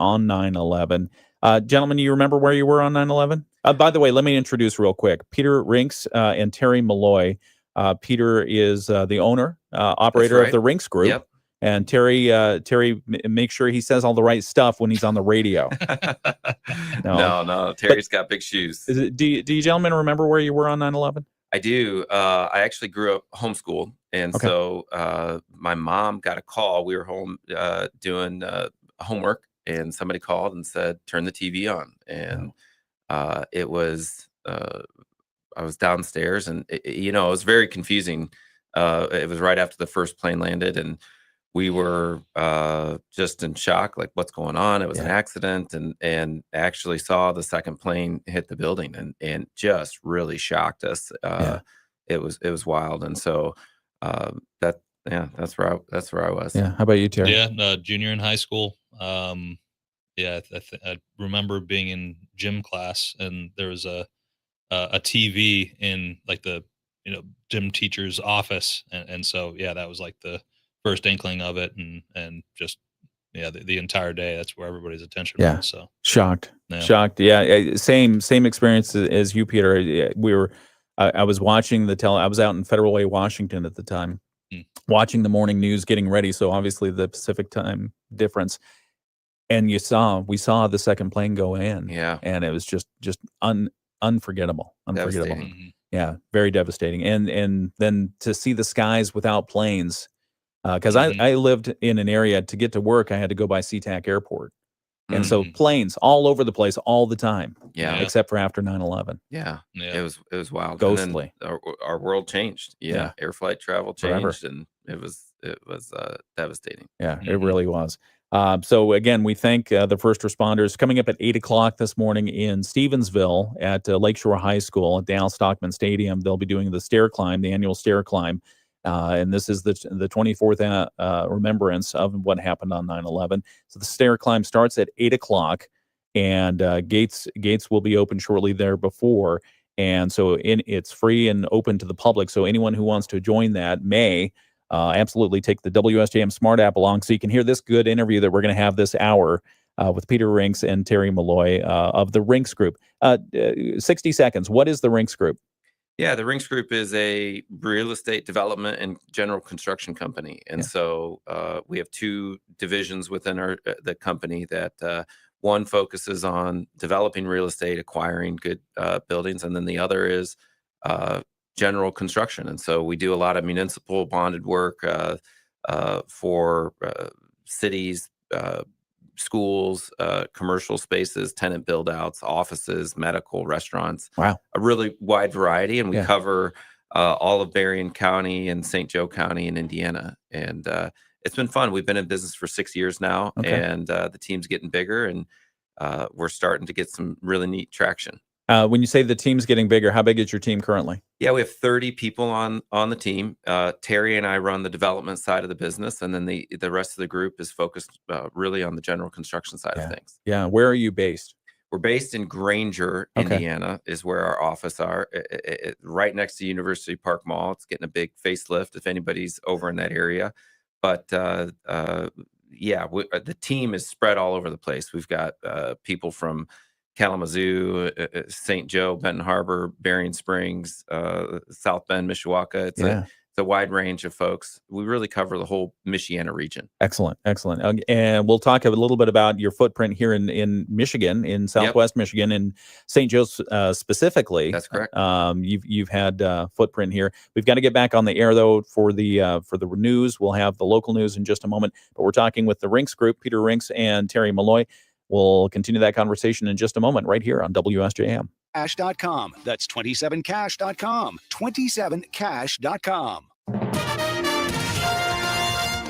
on 9/11. Gentlemen, you remember where you were on 9/11? By the way, let me introduce real quick. Peter Rinks and Terry Malloy. Peter is the owner, operator of the Rinks Group. Yep. And Terry, make sure he says all the right stuff when he's on the radio. No. Terry's got big shoes. Do you gentlemen remember where you were on 9/11? I do. I actually grew up homeschooled. And so my mom got a call. We were home doing homework, and somebody called and said, turn the TV on. And it was, I was downstairs, and, it was very confusing. It was right after the first plane landed, and we were just in shock, like, what's going on? It was an accident, and actually saw the second plane hit the building, and just really shocked us. It was wild. And so that's where I was. Yeah. How about you, Terry? Yeah, junior in high school. I remember being in gym class, and there was a TV in like the gym teacher's office, and so that was like the first inkling of it, and just the entire day, that's where everybody's attention was. So shocked. Same experience as you, Peter. I was watching I was out in Federal Way, Washington at the time, watching the morning news, getting ready. So obviously the Pacific time difference. And we saw the second plane go in. And it was just unforgettable. Devastating. Yeah, very devastating. And then to see the skies without planes, because I lived in an area, to get to work, I had to go by SeaTac Airport. And so planes all over the place all the time. Except for after 9/11. It was wild. Ghostly. And then our world changed. Air flight travel changed. Forever. And it was devastating. It really was. So again, we thank the first responders. Coming up at 8:00 this morning in Stevensville at Lakeshore High School at Dal Stockman Stadium, they'll be doing the stair climb, the annual stair climb. And this is the 24th remembrance of what happened on 9/11. So the stair climb starts at 8:00, and gates will be open shortly there before. And so it's free and open to the public. So anyone who wants to join that may absolutely take the WSJM Smart app along, so you can hear this good interview that we're going to have this hour with Peter Rinks and Terry Malloy of the Rinks Group. 60 seconds. What is the Rinks Group? Yeah, the Rinks Group is a real estate development and general construction company. And so we have two divisions within the company. That one focuses on developing real estate, acquiring good buildings, and then the other is general construction. And so we do a lot of municipal bonded work for cities, schools, commercial spaces, tenant build outs, offices, medical, restaurants. Wow. A really wide variety. And we cover all of Berrien County and St. Joe County in Indiana. And it's been fun. We've been in business for 6 years now, and the team's getting bigger, and we're starting to get some really neat traction. When you say the team's getting bigger, how big is your team currently? Yeah, we have 30 people on the team. Terry and I run the development side of the business, and then the rest of the group is focused really on the general construction side of things. Yeah, where are you based? We're based in Granger, Indiana, is where our office are. Right next to University Park Mall. It's getting a big facelift if anybody's over in that area. But the team is spread all over the place. We've got people from Kalamazoo, St. Joe, Benton Harbor, Berrien Springs, South Bend, Mishawaka. It's a wide range of folks. We really cover the whole Michiana region. Excellent. And we'll talk a little bit about your footprint here in Michigan, in Southwest Michigan, in St. Joe specifically. That's correct. You've had footprint here. We've got to get back on the air though for the news. We'll have the local news in just a moment. But we're talking with the Rinks Group, Peter Rinks and Terry Malloy. We'll continue that conversation in just a moment right here on WSJM. Cash.com. That's 27cash.com. 27cash.com.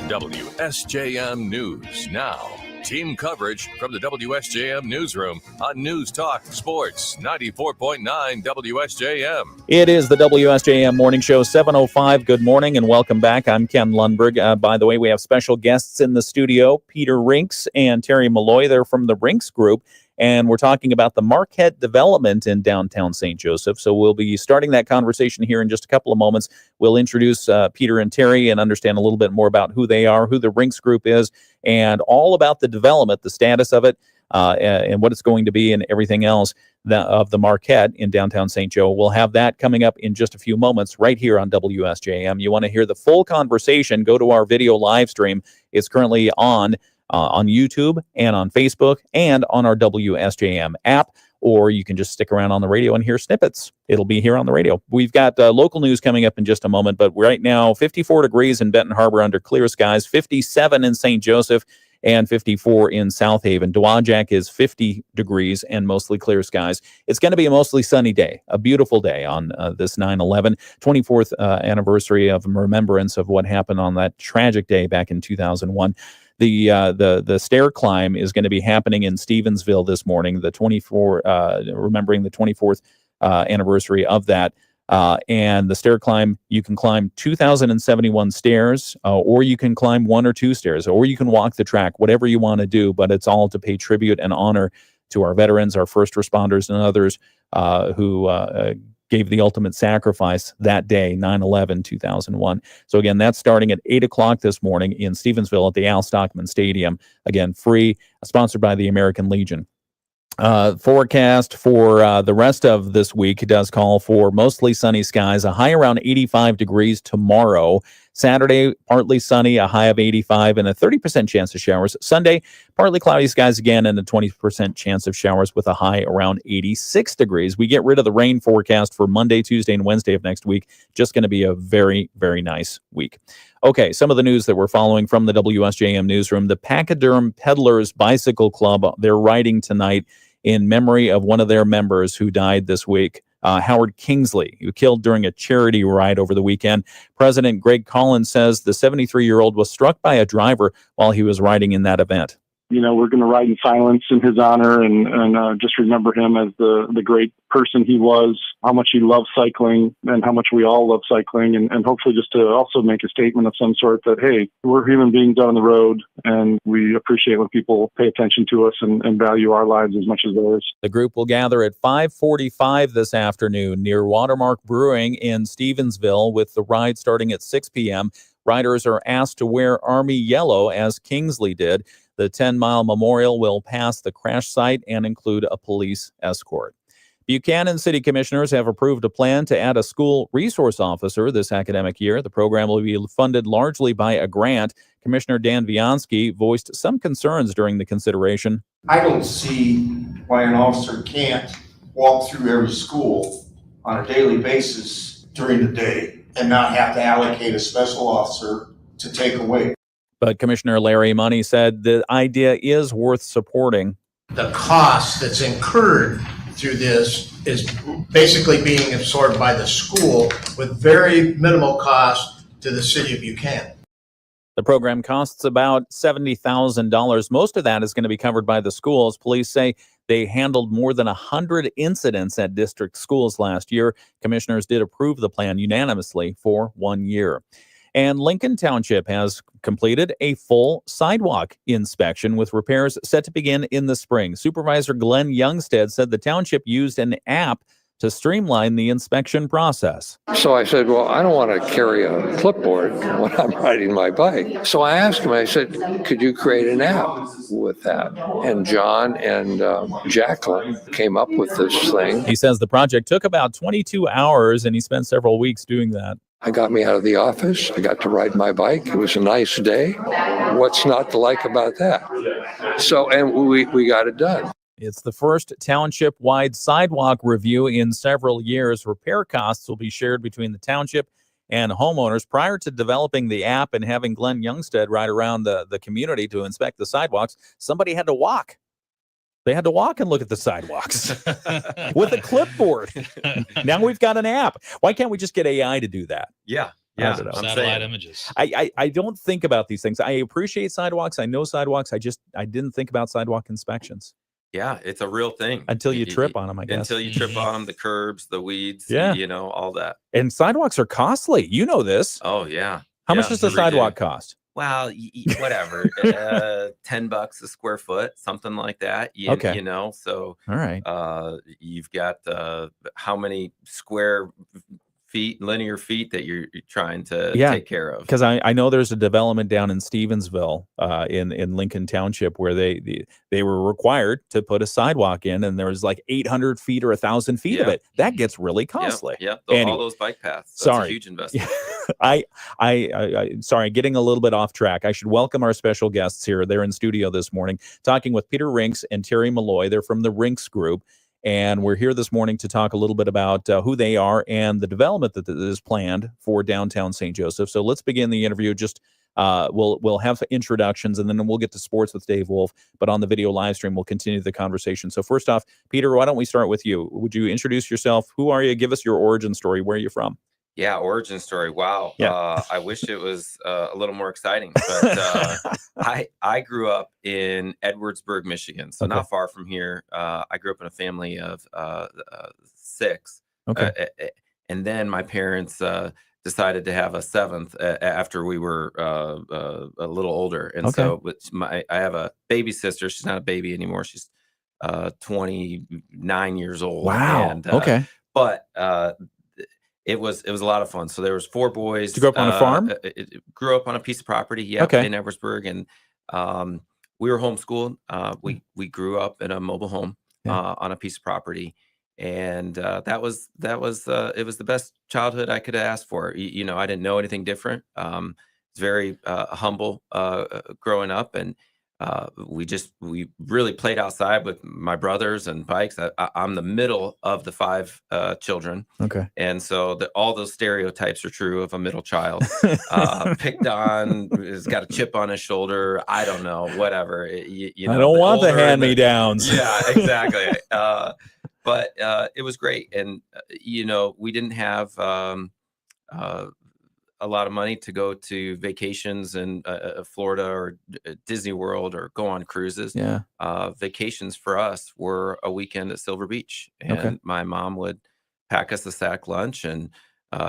WSJM News Now. Team coverage from the WSJM Newsroom on News Talk Sports 94.9 WSJM. It is the WSJM Morning Show, 7:05. Good morning and welcome back. I'm Ken Lundberg. By the way, we have special guests in the studio, Peter Rinks and Terry Malloy. They're from the Rinks Group. And we're talking about the Marquette development in downtown St. Joseph. So we'll be starting that conversation here in just a couple of moments. We'll introduce Peter and Terry and understand a little bit more about who they are, who the Rinks Group is, and all about the development, the status of it, and what it's going to be and everything else of the Marquette in downtown St. Joe. We'll have that coming up in just a few moments right here on WSJM. You want to hear the full conversation, go to our video live stream. It's currently on YouTube and on Facebook and on our WSJM app, or you can just stick around on the radio and hear snippets. It'll be here on the radio. We've got local news coming up in just a moment, but right now, 54 degrees in Benton Harbor under clear skies, 57 in St. Joseph, and 54 in South Haven. Dowagiac is 50 degrees and mostly clear skies. It's going to be a mostly sunny day, a beautiful day on this 9/11, 24th anniversary of remembrance of what happened on that tragic day back in 2001. The stair climb is going to be happening in Stevensville this morning, remembering the 24th anniversary of that. And the stair climb, you can climb 2,071 stairs, or you can climb 1 or 2 stairs, or you can walk the track, whatever you want to do, but it's all to pay tribute and honor to our veterans, our first responders, and others who gave the ultimate sacrifice that day, 9/11/2001. So again, that's starting at 8 o'clock this morning in Stevensville at the Al Stockman Stadium. Again, free, sponsored by the American Legion. Forecast for the rest of this week does call for mostly sunny skies, a high around 85 degrees tomorrow. Saturday, partly sunny, a high of 85 and a 30% chance of showers. Sunday, partly cloudy skies again and a 20% chance of showers with a high around 86 degrees. We get rid of the rain forecast for Monday, Tuesday, and Wednesday of next week. Just going to be a very, very nice week. Okay, some of the news that we're following from the WSJM newsroom. The Pachyderm Peddlers Bicycle Club, they're riding tonight in memory of one of their members who died this week, Howard Kingsley, who killed during a charity ride over the weekend. President Greg Collins says the 73-year-old was struck by a driver while he was riding in that event. You know, we're going to ride in silence in his honor and just remember him as the great person he was, how much he loved cycling and how much we all love cycling, and hopefully just to also make a statement of some sort that, hey, we're human beings on the road and we appreciate when people pay attention to us and value our lives as much as theirs. The group will gather at 5:45 this afternoon near Watermark Brewing in Stevensville, with the ride starting at 6 p.m. Riders are asked to wear Army yellow as Kingsley did. The 10-mile memorial will pass the crash site and include a police escort. Buchanan City Commissioners have approved a plan to add a school resource officer this academic year. The program will be funded largely by a grant. Commissioner Dan Viansky voiced some concerns during the consideration. I don't see why an officer can't walk through every school on a daily basis during the day and not have to allocate a special officer to take away. But Commissioner Larry Money said the idea is worth supporting. The cost that's incurred through this is basically being absorbed by the school with very minimal cost to the city of Buchanan. The program costs about $70,000. Most of that is going to be covered by the schools. Police say they handled more than 100 incidents at district schools last year. Commissioners did approve the plan unanimously for 1 year. And Lincoln Township has completed a full sidewalk inspection with repairs set to begin in the spring. Supervisor Glenn Youngstead said the township used an app to streamline the inspection process. So I said, well, I don't want to carry a clipboard when I'm riding my bike. So I asked him, I said, could you create an app with that? And John and Jacqueline came up with this thing. He says the project took about 22 hours and he spent several weeks doing that. I got me out of the office. I got to ride my bike. It was a nice day. What's not to like about that? So, and we got it done. It's the first township-wide sidewalk review in several years. Repair costs will be shared between the township and homeowners. Prior to developing the app and having Glenn Youngstead ride around the community to inspect the sidewalks, somebody had to walk. They had to walk and look at the sidewalks with a clipboard. Now we've got an app. Why can't we just get AI to do that? Yeah. I don't know. Satellite images. I don't think about these things. I appreciate sidewalks. I know sidewalks. I didn't think about sidewalk inspections. Yeah, it's a real thing. Until you trip on them, I guess. Until you trip on them, the curbs, the weeds, yeah, you know, all that. And sidewalks are costly. You know this. Oh, yeah. How much does the sidewalk cost? well, whatever, $10 a square foot, something like that. Okay. You know, so All right. you've got how many square linear feet that you're trying to Yeah, take care of. because I know there's a development down in Stevensville, in Lincoln Township, where they were required to put a sidewalk in, and there was like 800 feet or 1,000 feet of Yeah. it. That gets really Yep, costly. yep. All Anyway, those bike paths. That's a sorry. huge investment. Sorry, getting a little bit off track. I should welcome our special guests here. They're in studio this morning, talking with Peter Rinks and Terry Malloy. They're from the Rinks Group. And we're here this morning to talk a little bit about who they are and the development that is planned for downtown St. Joseph. So let's begin the interview. Just we'll have introductions, and then we'll get to sports with Dave Wolf. But on the video live stream, we'll continue the conversation. So first off, Peter, why don't we start with you? Would you introduce yourself? Who are you? Give us your origin story. Where are you from? Yeah, origin story. Wow. Yeah. I wish it was a little more exciting, but I grew up in Edwardsburg, Michigan, so Okay. not far from here. I grew up in a family of 6. Okay. And then my parents decided to have a 7th after we were a little older. And Okay. so I have a baby sister. She's not a baby anymore. She's 29 years old. Wow. And, Okay. But it was a lot of fun. So there was 4 boys. Did you grow up on a farm? Grew up on a piece of property, yeah, Okay. in Edwardsburg, and we were homeschooled. We grew up in a mobile home on a piece of property, and it was the best childhood I could have asked for. You know, I didn't know anything different. It's very humble growing up, and we really played outside with my brothers and bikes. I'm the middle of the 5 children. Okay. And so all those stereotypes are true of a middle child. Picked on, has got a chip on his shoulder. I don't know, whatever. You know, I don't want the older and hand-me-downs. Yeah, exactly. But it was great. And, you know, we didn't have a lot of money to go to vacations in Florida or Disney World or go on cruises. Yeah. Vacations for us were a weekend at Silver Beach, and Okay. my mom would pack us a sack lunch, and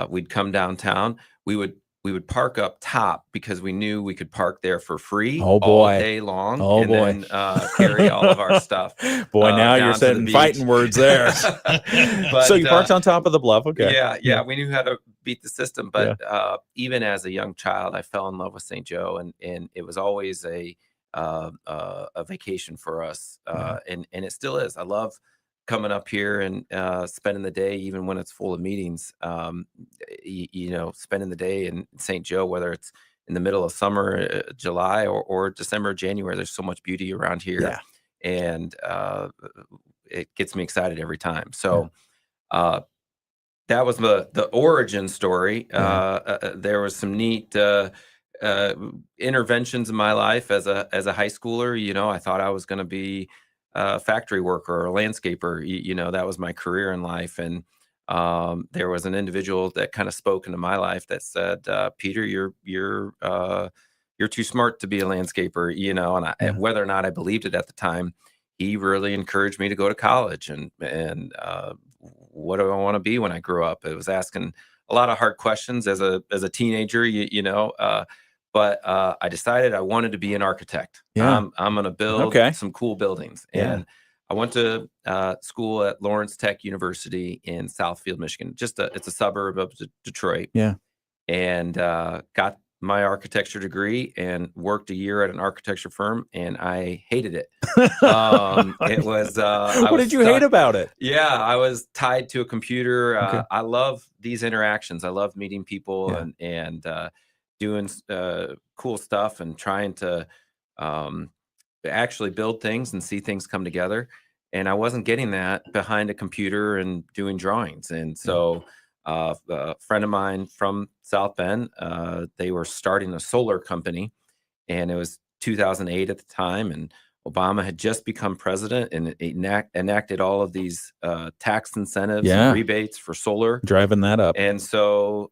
we'd come downtown. We would park up top because we knew we could park there for free Oh, all boy. day long. Oh, and boy. then carry all of our stuff. Boy, now down you're to the setting beach. fighting words there. But, So you parked on top of the bluff. Okay. yeah, we knew how to beat the system. But even as a young child, I fell in love with St. Joe, and it was always a vacation for us, and it still is. I love coming up here and spending the day, even when it's full of meetings. You know, spending the day in St. Joe, whether it's in the middle of summer, July, or December, January. There's so much beauty around here, Yeah. and it gets me excited every time. So. That was the origin story. There was some neat interventions in my life as a high schooler. You know, I thought I was going to be a factory worker or a landscaper. You know, that was my career in life. And there was an individual that kind of spoke into my life that said, "Peter, you're too smart to be a landscaper." You know, and whether or not I believed it at the time, he really encouraged me to go to college and what do I want to be when I grow up? It was asking a lot of hard questions as a teenager, you know, but I decided I wanted to be an architect. Yeah. I'm going to build some cool buildings. Yeah. And I went to school at Lawrence Tech University in Southfield, Michigan. It's a suburb of Detroit. Yeah. And got my architecture degree and worked a year at an architecture firm, and I hated it. It was what did you hate about it? Yeah, I was tied to a computer. I love these interactions. I love meeting people and doing cool stuff and trying to actually build things and see things come together. And I wasn't getting that behind a computer and doing drawings. And so a friend of mine from South Bend, they were starting a solar company, and it was 2008 at the time, and Obama had just become president and enacted all of these tax incentives and rebates for solar, driving that up. And so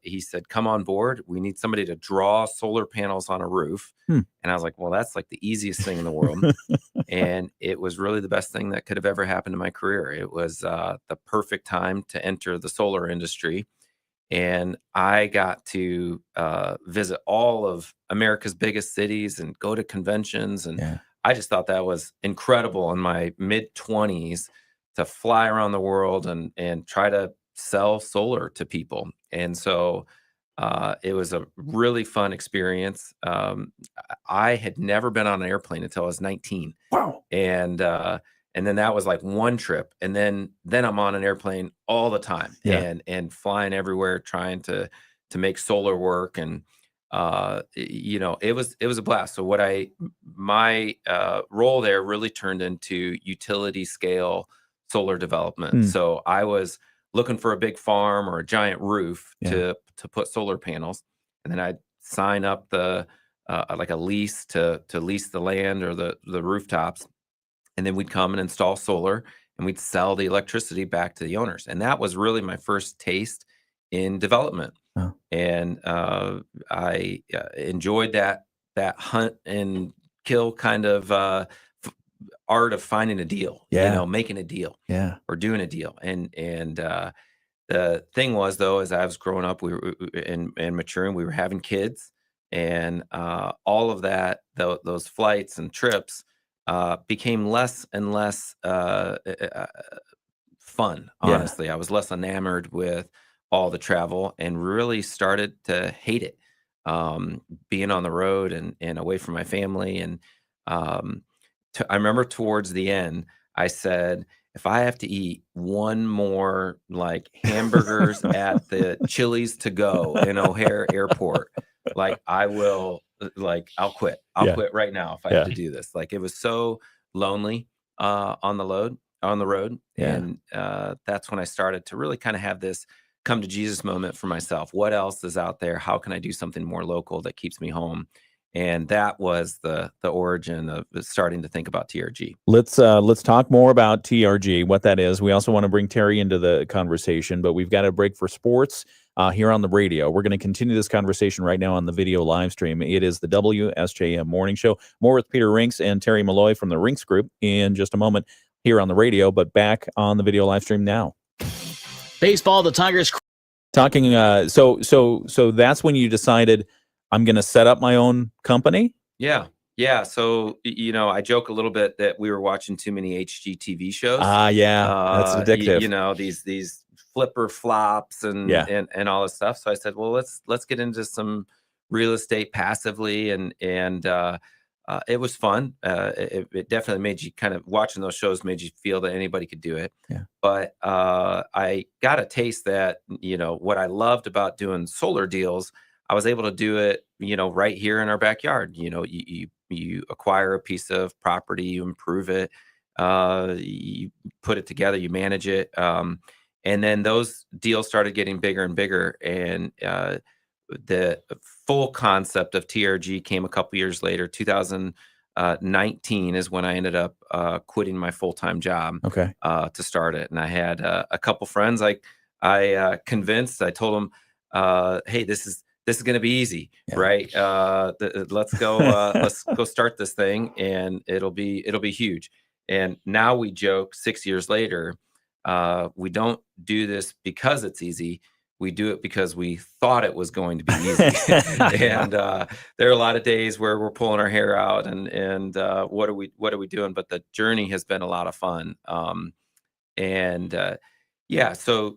he said, "Come on board. We need somebody to draw solar panels on a roof." And I was like, "Well, that's like the easiest thing in the world." And it was really the best thing that could have ever happened to my career. It was the perfect time to enter the solar industry. And I got to visit all of America's biggest cities and go to conventions. And Yeah. I just thought that was incredible in my mid-20s to fly around the world and try to sell solar to people. And so it was a really fun experience. I had never been on an airplane until I was 19. Wow. And then that was like one trip, and then I'm on an airplane all the time, Yeah. and flying everywhere trying to make solar work. And it was a blast. So my role there really turned into utility scale solar development. Hmm. So I was looking for a big farm or a giant roof Yeah. to put solar panels, and then I'd sign up the like a lease to lease the land or the rooftops, and then we'd come and install solar, and we'd sell the electricity back to the owners. And that was really my first taste in development. Oh. And I enjoyed that hunt and kill kind of art of finding a deal, Yeah. making a deal Yeah. or doing a deal. And the thing was, though, as I was growing up, we were and maturing, we were having kids, and all of that, those flights and trips became less and less fun. Yeah. Honestly, I was less enamored with all the travel and really started to hate it. Being on the road and away from my family. And um, I remember towards the end, I said, if I have to eat one more like hamburgers at the Chili's to go in O'Hare Airport, like I will, like I'll quit. I'll Yeah. quit right now if I Yeah. have to do this. Like it was so lonely on the road. Yeah. And that's when I started to really kind of have this come to Jesus moment for myself. What else is out there? How can I do something more local that keeps me home? And that was the origin of starting to think about TRG. Let's talk more about TRG, what that is. We also want to bring Terry into the conversation, but we've got a break for sports here on the radio. We're going to continue this conversation right now on the video live stream. It is the WSJM Morning Show. More with Peter Rinks and Terry Malloy from the Rinks Group in just a moment here on the radio, but back on the video live stream now. Baseball, the Tigers. Talking, so that's when you decided, I'm going to set up my own company? Yeah. So, I joke a little bit that we were watching too many HGTV shows. Yeah, that's addictive. These flipper flops and all this stuff. So I said, well, let's get into some real estate passively, and it was fun. It definitely made you kind of, watching those shows made you feel that anybody could do it. Yeah. But I got a taste that, what I loved about doing solar deals, I was able to do it, right here in our backyard. You acquire a piece of property, you improve it, you put it together, you manage it. And then those deals started getting bigger and bigger. And the full concept of TRG came a couple years later. 2019 is when I ended up quitting my full-time job to start it. And I had a couple friends I convinced. I told them, hey, this is going to be easy, right? Let's go start this thing, and it'll be huge. And now we joke 6 years later, we don't do this because it's easy. We do it because we thought it was going to be easy. And there are a lot of days where we're pulling our hair out and what are we doing? But the journey has been a lot of fun. So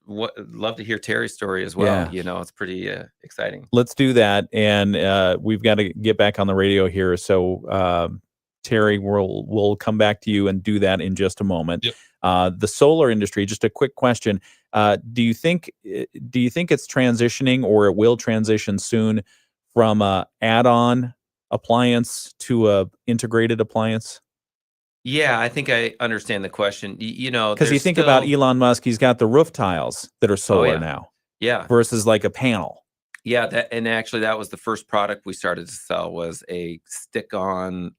love to hear Terry's story as well. It's pretty exciting. Let's do that. And we've got to get back on the radio here. So Terry, we'll come back to you and do that in just a moment. Yep. The solar industry, just a quick question. Do you think it's transitioning, or it will transition soon, from a add-on appliance to a integrated appliance? Yeah, I think I understand the question. Because you think about Elon Musk, he's got the roof tiles that are solar now. Yeah. Versus like a panel. Yeah, and actually that was the first product we started to sell, was a stick-on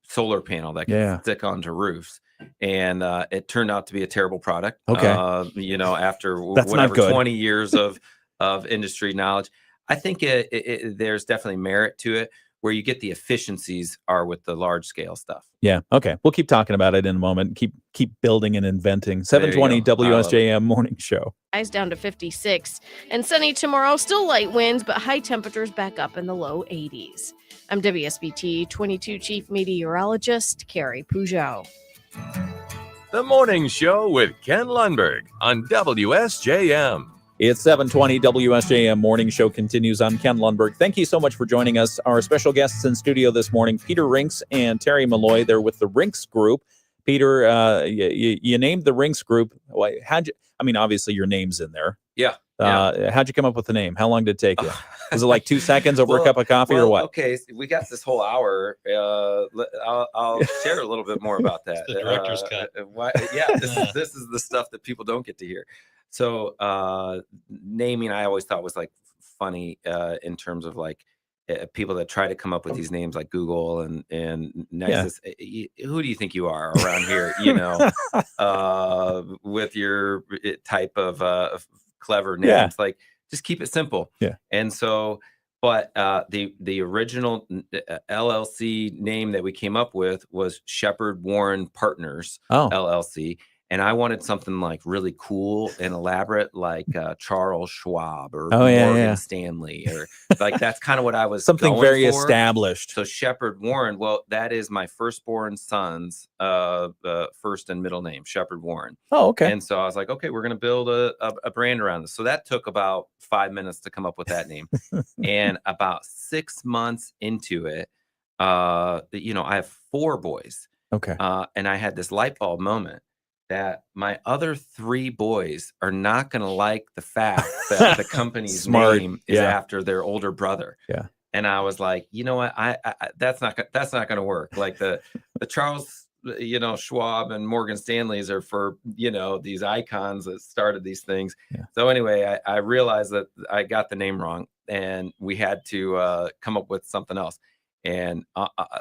solar panel that could stick onto roofs. And it turned out to be a terrible product. Okay. After That's whatever not good. 20 years of industry knowledge, I think there's definitely merit to it. where you get the efficiencies are with the large scale stuff. Yeah. Okay. We'll keep talking about it in a moment. Keep building and inventing. There you 720 go. I love it. WSJM morning show. Highs down to 56. And sunny tomorrow, still light winds, but high temperatures back up in the low 80s. I'm WSBT 22 Chief Meteorologist Carrie Pujol. The Morning Show with Ken Lundberg on WSJM. It's 720 WSJM morning show continues. I'm Ken Lundberg. Thank you so much for joining us. Our special guests in studio this morning, Peter Rinks and Terry Malloy. They're with the Rinks Group. Peter, you named the Rinks Group. Obviously your name's in there. Yeah. How'd you come up with the name? How long did it take you? Was it like 2 seconds over a cup of coffee or what? Okay, so we got this whole hour. I'll share a little bit more about that. The director's cut. This is the stuff that people don't get to hear. So naming, I always thought was like funny in terms of like people that try to come up with these names like Google and Nexus. Yeah. Who do you think you are around here? With your type of clever names. Yeah. Like, just keep it simple. Yeah. And so, but the original LLC name that we came up with was Shepherd Warren Partners LLC. And I wanted something like really cool and elaborate, like Charles Schwab or Morgan Stanley, or like that's kind of what I was something going very for. established. So Shepherd Warren, well, that is my firstborn son's first and middle name, Shepherd Warren. Oh, okay. And so I was like, okay, we're going to build a brand around this. So that took about 5 minutes to come up with that name, and about 6 months into it, I have 4 boys. Okay. And I had this light bulb moment that my other 3 boys are not going to like the fact that the company's name is after their older brother. Yeah. And I was like, you know what? I that's not going to work. Like the Charles, Schwab and Morgan Stanley's are for, these icons that started these things. Yeah. So anyway, I realized that I got the name wrong, and we had to come up with something else. And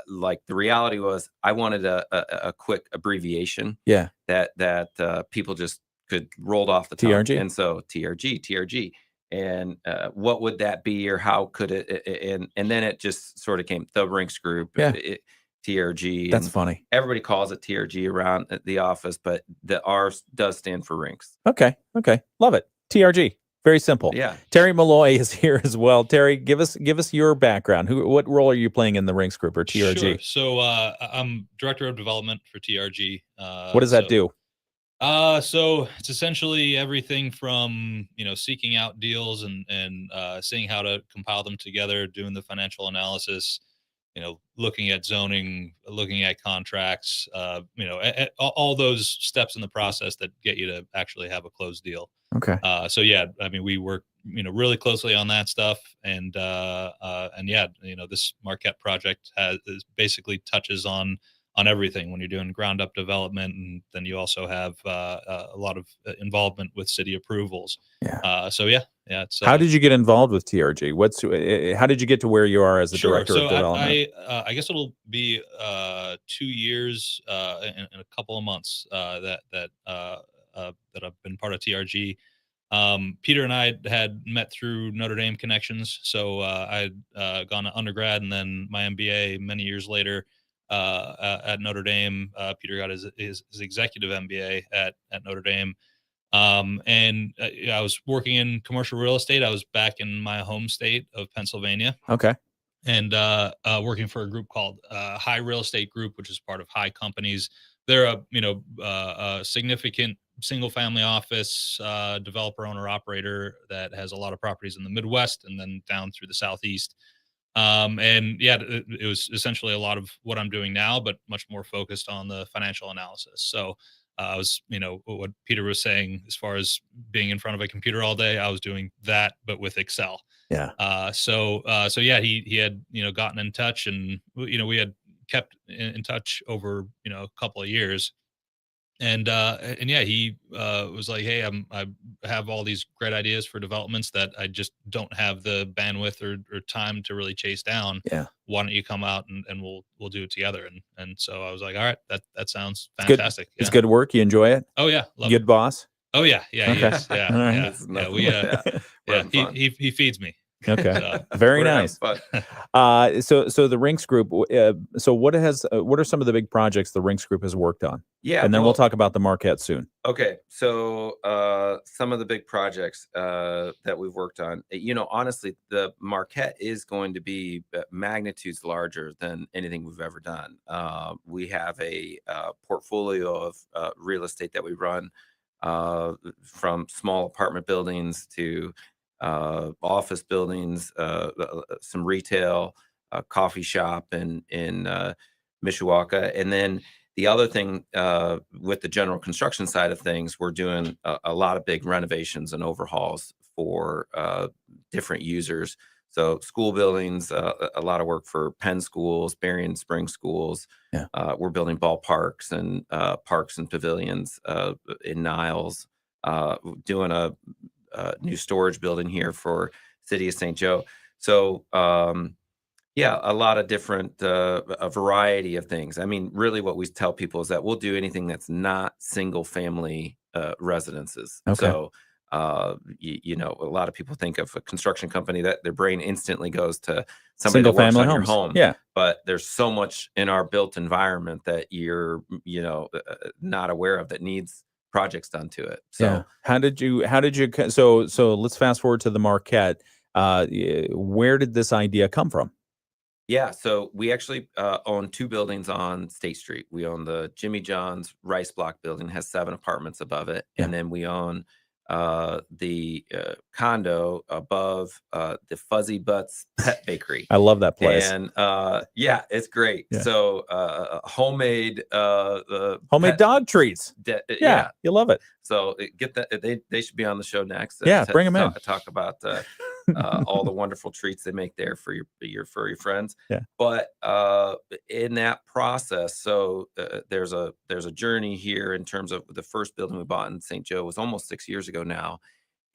like the reality was, I wanted a quick abbreviation. Yeah. That people just could roll off the tongue. TRG. And so TRG. And what would that be, or how could it? And then it just sort of came, the Rinks Group. Yeah. TRG. That's funny. Everybody calls it TRG around at the office, but the R does stand for Rinks. Okay. Love it. TRG. Very simple. Yeah. Terry Malloy is here as well. Terry, give us your background. What role are you playing in the Rinks Group or TRG? Sure. So I'm director of development for TRG. What does that do? So it's essentially everything from seeking out deals and seeing how to compile them together, doing the financial analysis, looking at zoning, looking at contracts, all those steps in the process that get you to actually have a closed deal. Okay. We work, really closely on that stuff, and this Marquette project basically touches on everything when you're doing ground up development, and then you also have a lot of involvement with city approvals. Yeah. It's, how did you get involved with TRG? How did you get to where you are as the director of development? I guess it'll be 2 years and a couple of months that I've been part of TRG. Peter and I had met through Notre Dame connections. So I'd gone to undergrad and then my MBA many years later at Notre Dame. Peter got his executive MBA at Notre Dame. I was working in commercial real estate. I was back in my home state of Pennsylvania. Okay. And working for a group called High Real Estate Group, which is part of High Companies. They're a significant single-family office developer, owner, operator that has a lot of properties in the Midwest and then down through the Southeast. It was essentially a lot of what I'm doing now, but much more focused on the financial analysis. So I was, what Peter was saying, as far as being in front of a computer all day, I was doing that, but with Excel. Yeah. He had, gotten in touch, and, we had kept in touch over, a couple of years. And he was like, hey, I have all these great ideas for developments that I just don't have the bandwidth or time to really chase down. Yeah. Why don't you come out and we'll do it together? And so I was like, all right, that sounds fantastic. It's good work. You enjoy it? Oh yeah. Good it. Boss? Oh yeah. Yeah. Okay. He is. Yeah. Right. Yeah. He feeds me. Okay. Very We're having nice. fun. So the Rinks Group. So what are some of the big projects the Rinks Group has worked on? Yeah, And then we'll well, talk about the Marquette soon. okay. So some of the big projects that we've worked on, honestly, the Marquette is going to be magnitudes larger than anything we've ever done. We have a portfolio of real estate that we run, from small apartment buildings to office buildings, some retail, coffee shop in Mishawaka, and then the other thing, with the general construction side of things, we're doing a lot of big renovations and overhauls for different users. So school buildings, a lot of work for Penn schools, Berrien Spring schools. Yeah. We're building ballparks and parks and pavilions in Niles. Doing a new storage building here for City of St. Joe. So yeah, a lot of different, a variety of things. I mean, really, what we tell people is that we'll do anything that's not single family residences. Okay. So, a lot of people think of a construction company that their brain instantly goes to somebody Single that works family on your homes. home. Yeah. But there's so much in our built environment that you're, not aware of that needs projects done to it. So, Yeah. How did you? So let's fast forward to the Marquette. Where did this idea come from? yeah, so we actually own two buildings on State Street. We own the Jimmy John's Rice Block building, has 7 apartments above it, Yeah. and then we own the condo above the Fuzzy Butts Pet Bakery. I love that place. And yeah, it's great. Yeah. So homemade Homemade pet dog treats. yeah. You love it. So get that they should be on the show next. Yeah, bring 'em in. Talk about all the wonderful treats they make there for your furry friends. Yeah. But in that process, so there's a journey here in terms of the first building we bought in St. Joe was almost 6 years ago now,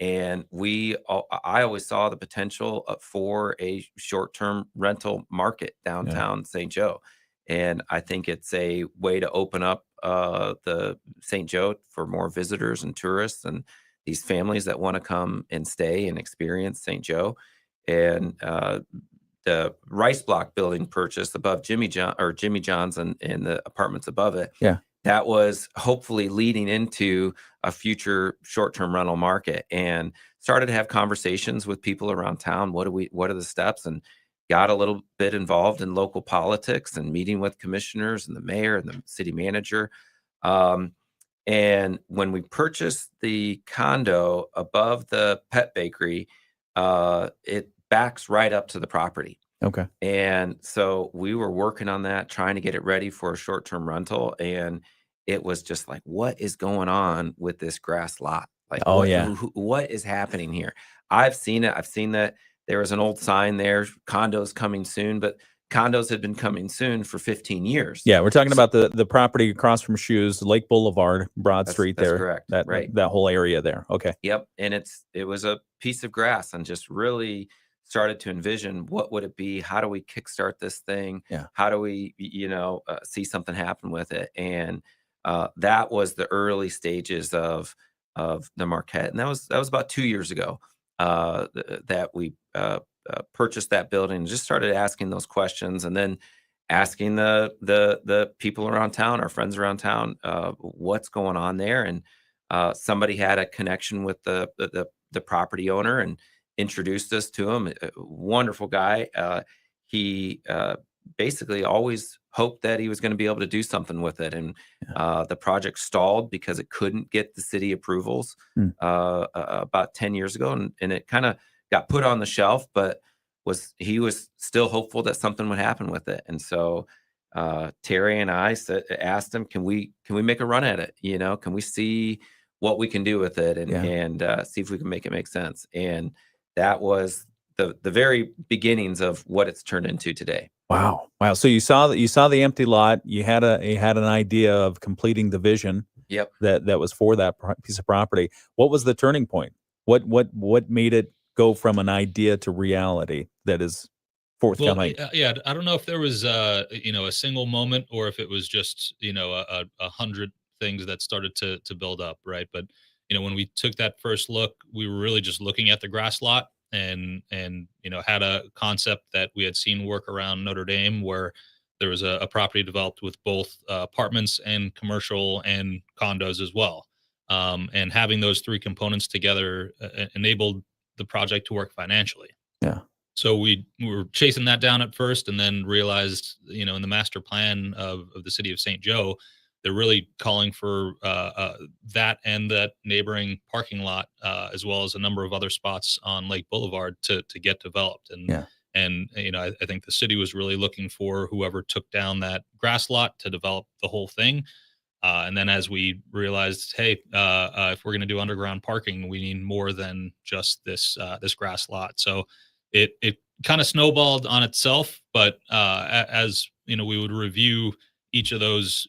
and I always saw the potential for a short-term rental market downtown St. Joe, and I think it's a way to open up the St. Joe for more visitors and tourists and these families that want to come and stay and experience St. Joe. And the Rice Block building purchase above Jimmy John's and the apartments above it. Yeah. That was hopefully leading into a future short-term rental market, and started to have conversations with people around town. What are the steps? And got a little bit involved in local politics and meeting with commissioners and the mayor and the city manager. And when we purchased the condo above the pet bakery, it backs right up to the property. Okay. And so we were working on that, trying to get it ready for a short-term rental. And it was just like, what is going on with this grass lot? Like, Oh, what, yeah. what is happening here? I've seen it. I've seen that there was an old sign there, condos coming soon, but condos had been coming soon for 15 years. Yeah, we're talking about the property across from Shoes, Lake Boulevard, Broad Street that's there. correct. That Right. that whole area there. Okay. Yep. And it was a piece of grass, and just really started to envision what would it be? How do we kickstart this thing? Yeah. How do we, see something happen with it? And that was the early stages of the Marquette. And that was about 2 years ago that we purchased that building and just started asking those questions, and then asking the people around town, our friends around town, what's going on there. And somebody had a connection with the property owner and introduced us to him. A wonderful guy. He basically always hoped that he was going to be able to do something with it, and the project stalled because it couldn't get the city approvals about 10 years ago, and it kind of got put on the shelf, but he was still hopeful that something would happen with it. And so Terry and I asked him, can we make a run at it? Can we see what we can do with it, and see if we can make it make sense? And that was the very beginnings of what it's turned into today. Wow. So you saw the empty lot. You had an idea of completing the vision. Yep. That was for that piece of property. What was the turning point? What made it go from an idea to reality that is forthcoming? Well, yeah, I don't know if there was a single moment, or if it was just a 100 things that started to build up, right? But when we took that first look, we were really just looking at the grass lot, and had a concept that we had seen work around Notre Dame, where there was a property developed with both apartments and commercial and condos as well. And having those three components together enabled the project to work financially. Yeah. So we were chasing that down at first, and then realized, in the master plan of the city of St. Joe, they're really calling for that and that neighboring parking lot, as well as a number of other spots on Lake Boulevard to get developed. And I think the city was really looking for whoever took down that grass lot to develop the whole thing. And then as we realized, hey, if we're going to do underground parking, we need more than just this grass lot. So it kind of snowballed on itself. But as we would review each of those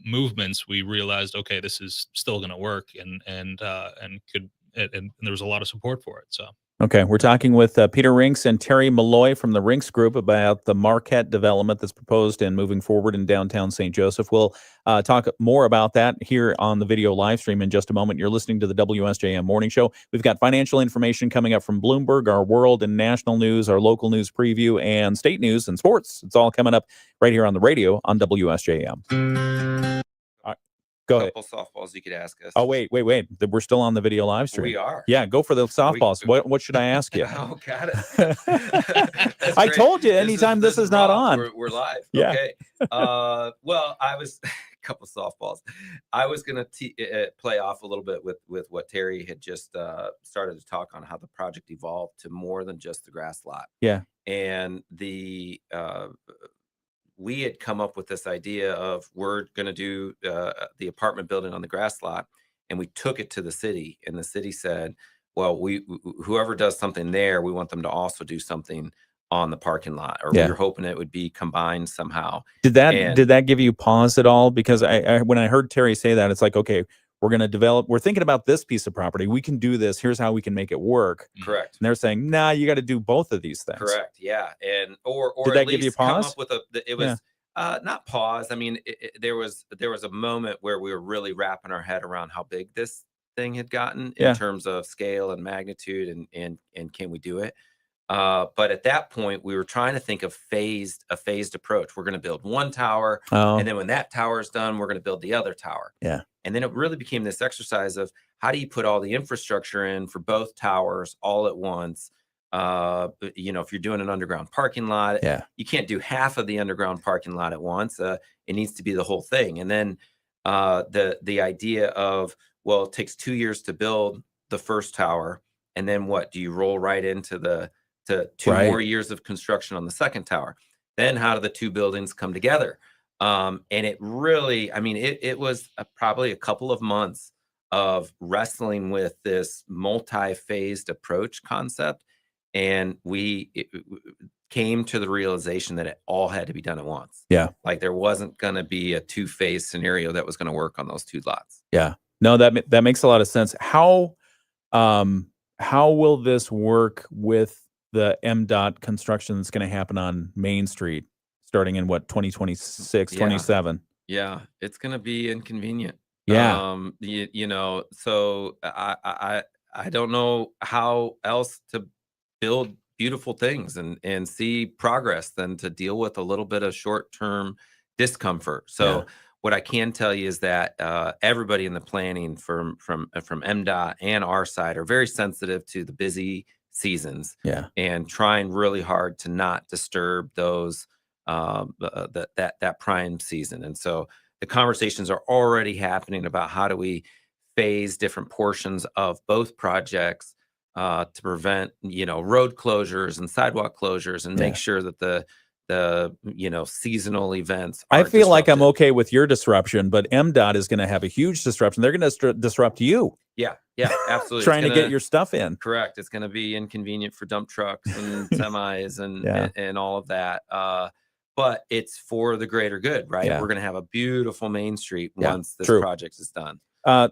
movements, we realized, okay, this is still going to work, and there was a lot of support for it. So. Okay, we're talking with Peter Rinks and Terry Malloy from the Rinks Group about the Marquette development that's proposed and moving forward in downtown St. Joseph. We'll talk more about that here on the video live stream in just a moment. You're listening to the WSJM Morning Show. We've got financial information coming up from Bloomberg, our world and national news, our local news preview, and state news and sports. It's all coming up right here on the radio on WSJM. Go ahead. Couple softballs you could ask us. Oh, wait. We're still on the video live stream. We are. Yeah, go for the softballs. What should I ask you? Oh, got it. I told you anytime this is not on. We're live. Yeah. Okay. Well, I was a couple softballs. I was going to play off a little bit with what Terry had just started to talk on, how the project evolved to more than just the grass lot. Yeah. And we had come up with this idea of, we're going to do the apartment building on the grass lot, and we took it to the city, and the city said, well, whoever does something there, we want them to also do something on the parking lot, or we were hoping it would be combined somehow. Did that give you pause at all? Because I when I heard Terry say that, it's like, okay, we're going to develop, we're thinking about this piece of property. We can do this. Here's how we can make it work. Correct. And they're saying, nah, you got to do both of these things. Correct. Yeah. And, or did at that least give you come pause? up with it was not pause. I mean, there was a moment where we were really wrapping our head around how big this thing had gotten in terms of scale and magnitude, and can we do it? But at that point, we were trying to think of a phased approach. We're going to build one tower, and then when that tower is done, we're going to build the other tower. Yeah. And then it really became this exercise of, how do you put all the infrastructure in for both towers all at once? If you're doing an underground parking lot, you can't do half of the underground parking lot at once. It needs to be the whole thing. And then the idea of, well, it takes 2 years to build the first tower, and then what? Do you roll right into two more years of construction on the second tower? Then how do the two buildings come together? And it really, I mean, it was probably a couple of months of wrestling with this multi-phased approach concept. And we came to the realization that it all had to be done at once. Yeah. Like there wasn't going to be a two-phase scenario that was going to work on those two lots. Yeah. No, that makes a lot of sense. How will this work with the MDOT construction that's going to happen on Main Street starting in 2026, 27? Yeah, it's going to be inconvenient. Yeah. So I don't know how else to build beautiful things and see progress than to deal with a little bit of short-term discomfort. So what I can tell you is that everybody in the planning from MDOT and our side are very sensitive to the busy seasons, and trying really hard to not disturb those that prime season. And so the conversations are already happening about how do we phase different portions of both projects to prevent road closures and sidewalk closures, and make sure that the seasonal events I feel disrupted. like I'm okay with your disruption, but MDOT is going to have a huge disruption. They're going to disrupt you. Yeah, absolutely. Trying to get your stuff in. Correct. It's going to be inconvenient for dump trucks and semis and all of that. But it's for the greater good, right? Yeah. We're going to have a beautiful Main Street once this project is done.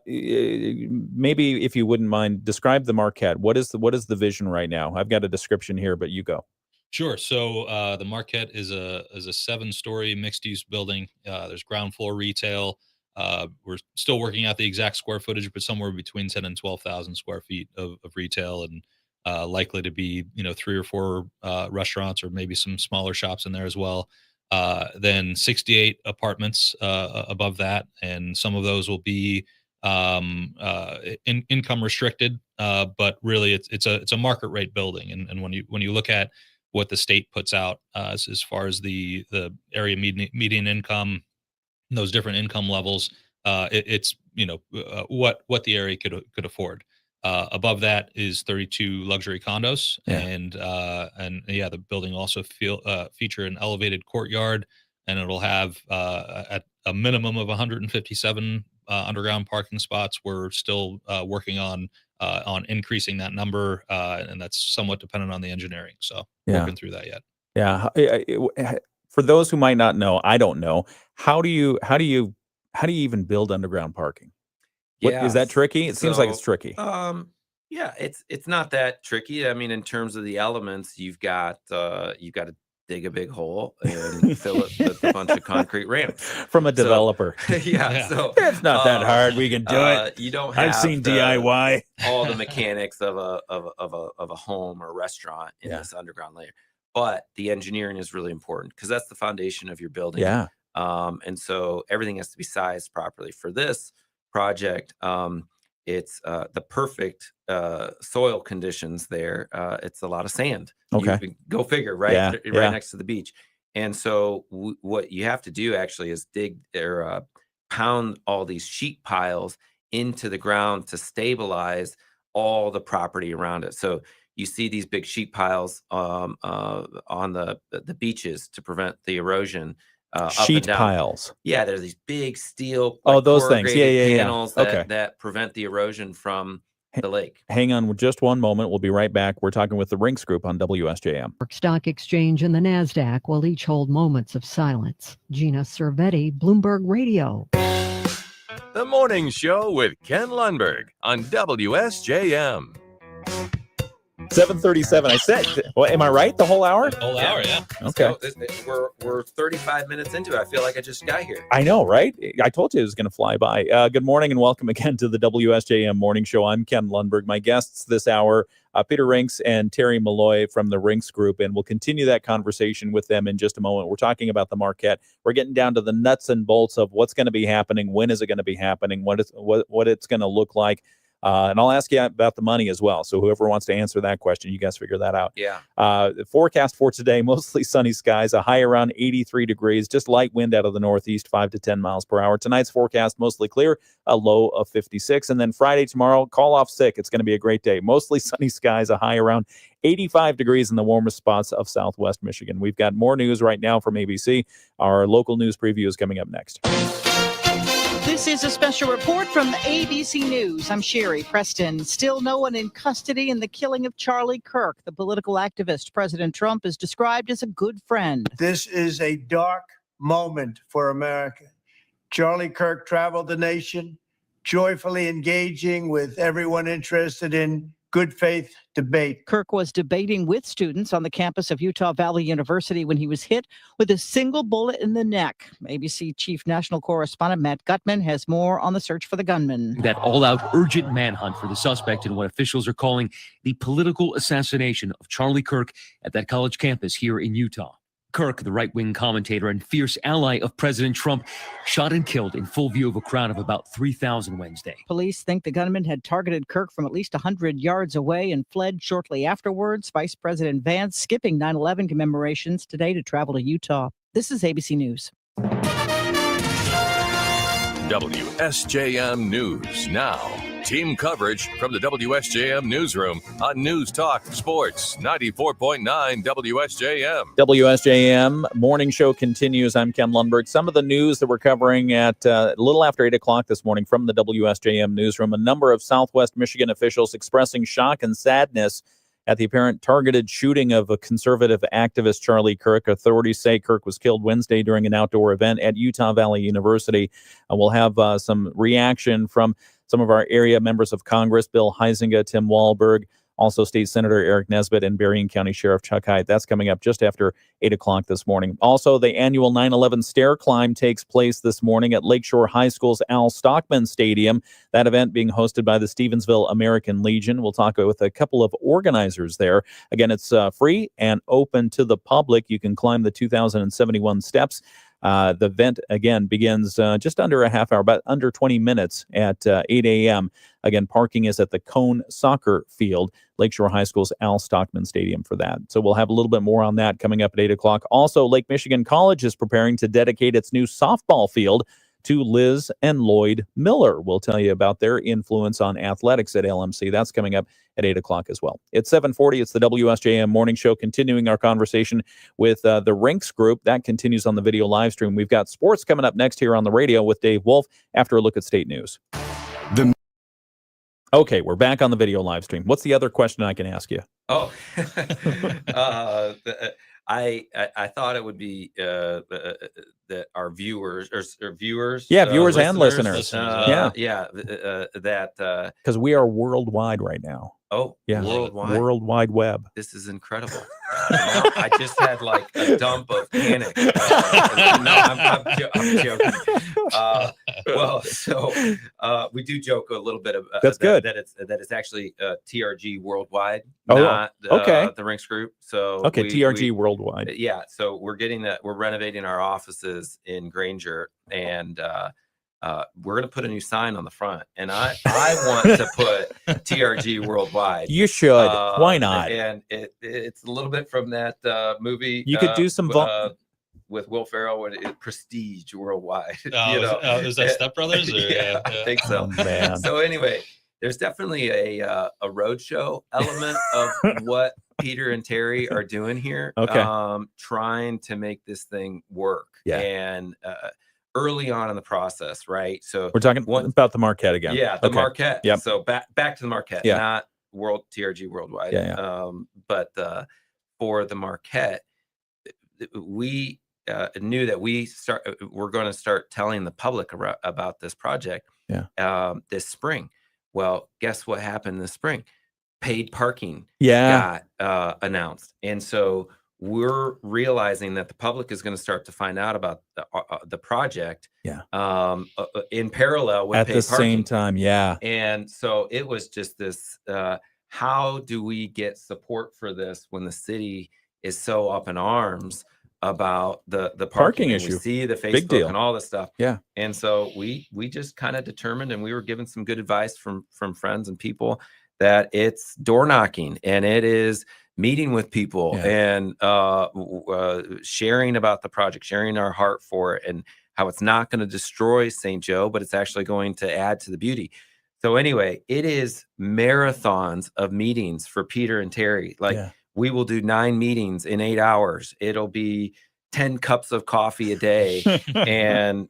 Maybe if you wouldn't mind, describe the Marquette. What is the vision right now? I've got a description here, but you go. Sure. So the Marquette is a 7-story mixed-use building. There's ground floor retail. We're still working out the exact square footage, but somewhere between 10 and 12,000 square feet of retail, and likely to be 3 or 4 restaurants or maybe some smaller shops in there as well. Then 68 apartments above that, and some of those will be income restricted, but really it's a market rate building. And when you look at what the state puts out as far as the area median income, those different income levels, it's what the area could afford. Above that is 32 luxury condos, and the building also feature an elevated courtyard, and it'll have at a minimum of 157 underground parking spots. We're still working on increasing that number, and that's somewhat dependent on the engineering. So working through that yet. Yeah. For those who might not know, I don't know. How do you even build underground parking? Is that tricky? It seems like it's tricky. Yeah, it's not that tricky. I mean, in terms of the elements, you've got to dig a big hole and fill it with a bunch of concrete ramps from a developer. So it's not that hard. We can do it. You don't have I've seen DIY all the mechanics of a home or restaurant in this underground layer. But the engineering is really important because that's the foundation of your building. Yeah. And so everything has to be sized properly for this project. It's the perfect soil conditions there. It's a lot of sand. Okay. Go figure, right? Yeah, Right next to the beach. And so what you have to do actually is dig or pound all these sheet piles into the ground to stabilize all the property around it. So you see these big sheet piles on the beaches to prevent the erosion. Sheet piles. Yeah, there's these big steel those things. panels that prevent the erosion from the lake. Hang on just one moment. We'll be right back. We're talking with the Rinks Group on WSJM. Stock Exchange and the NASDAQ will each hold moments of silence. Gina Cervetti, Bloomberg Radio. The Morning Show with Ken Lundberg on WSJM. 7:37. I said, well, am I right? The whole hour? The whole hour, yeah. Okay. So we're 35 minutes into it. I feel like I just got here. I know, right? I told you it was going to fly by. Good morning and welcome again to the WSJM Morning Show. I'm Ken Lundberg. My guests this hour, Peter Rinks and Terry Malloy from the Rinks Group, and we'll continue that conversation with them in just a moment. We're talking about the Marquette. We're getting down to the nuts and bolts of what's going to be happening, when is it going to be happening, what it's going to look like. And I'll ask you about the money as well. So whoever wants to answer that question, you guys figure that out. Yeah. The forecast for today, mostly sunny skies, a high around 83 degrees, just light wind out of the northeast, 5 to 10 miles per hour. Tonight's forecast, mostly clear, a low of 56. And then Friday, tomorrow, call off sick. It's going to be a great day. Mostly sunny skies, a high around 85 degrees in the warmest spots of Southwest Michigan. We've got more news right now from ABC. Our local news preview is coming up next. This is a special report from ABC News. I'm Sherry Preston. Still no one in custody in the killing of Charlie Kirk. The political activist President Trump is described as a good friend. This is a dark moment for America. Charlie Kirk traveled the nation, joyfully engaging with everyone interested in good faith debate. Kirk was debating with students on the campus of Utah Valley University when he was hit with a single bullet in the neck. ABC Chief National Correspondent Matt Gutman has more on the search for the gunman. That all-out urgent manhunt for the suspect in what officials are calling the political assassination of Charlie Kirk at that college campus here in Utah. Kirk, the right-wing commentator and fierce ally of President Trump, shot and killed in full view of a crowd of about 3,000 Wednesday. Police think the gunman had targeted Kirk from at least 100 yards away and fled shortly afterwards. Vice President Vance skipping 9/11 commemorations today to travel to Utah. This is ABC News. WSJM News Now. Team coverage from the WSJM Newsroom on News Talk Sports 94.9 WSJM. WSJM Morning Show continues. I'm Ken Lundberg. Some of the news that we're covering at a little after 8 o'clock this morning from the WSJM Newsroom. A number of Southwest Michigan officials expressing shock and sadness at the apparent targeted shooting of a conservative activist, Charlie Kirk. Authorities say Kirk was killed Wednesday during an outdoor event at Utah Valley University. We'll have some reaction from some of our area members of Congress, Bill Huizenga, Tim Walberg, Also, State Senator Eric Nesbitt and Berrien County Sheriff Chuck Hyde. That's coming up just after 8 o'clock this morning. Also, the annual 9/11 stair climb takes place this morning at Lakeshore High School's Al Stockman Stadium. That event being hosted by the Stevensville American Legion. We'll talk with a couple of organizers there. Again, it's free and open to the public. You can climb the 2,071 steps. The event, again, begins just under a half hour, about under 20 minutes at 8 a.m. Again, parking is at the Cone Soccer Field, Lakeshore High School's Al Stockman Stadium for that. So we'll have a little bit more on that coming up at 8 o'clock. Also, Lake Michigan College is preparing to dedicate its new softball field to Liz and Lloyd Miller. We'll tell you about their influence on athletics at LMC. That's coming up at 8 o'clock as well. It's 7:40. It's the WSJM Morning Show, continuing our conversation with the Rinks Group. That continues on the video live stream. We've got sports coming up next here on the radio with Dave Wolf after a look at state news. Okay, we're back on the video live stream. What's the other question I can ask you? Oh, I thought it would be that our viewers or viewers, viewers and listeners, that because we are worldwide right now. Oh, yeah, World Wide Web. This is incredible. Now I just had like a dump of panic. No, I'm joking. Well, so we do joke a little bit about that's good. That it's actually TRG Worldwide, oh, not okay. The Rinks Group. So okay, TRG Worldwide. Yeah, so we're getting that. We're renovating our offices in Granger, and we're going to put a new sign on the front, and I want to put TRG Worldwide. You should. Why not? And it's a little bit from that movie. You could do some with Will Ferrell, with Prestige Worldwide. Is that Step Brothers? Or, yeah, I think so. Oh, man. So anyway, there's definitely a roadshow element of what Peter and Terry are doing here. Okay. Trying to make this thing work. Yeah. And early on in the process, right? So we're talking about the Marquette again. Yeah, the Marquette. Yep. So back to the Marquette, not TRG Worldwide. Yeah. But for the Marquette, we knew that we're going to start telling the public about this project. This spring. Well, guess what happened this spring? Paid parking got announced, and so we're realizing that the public is going to start to find out about the project in parallel with at paid the parking. same time. Yeah. And so it was just this, how do we get support for this when the city is so up in arms about the parking issue? We see the Big deal. Facebook and all this stuff. Yeah. And so we just kind of determined, and we were given some good advice from friends and people, that it's door knocking and it is meeting with people and sharing about the project, sharing our heart for it, and how it's not going to destroy St. Joe, but it's actually going to add to the beauty. So anyway, it is marathons of meetings for Peter and Terry. Like we will do 9 meetings in 8 hours. It'll be 10 cups of coffee a day and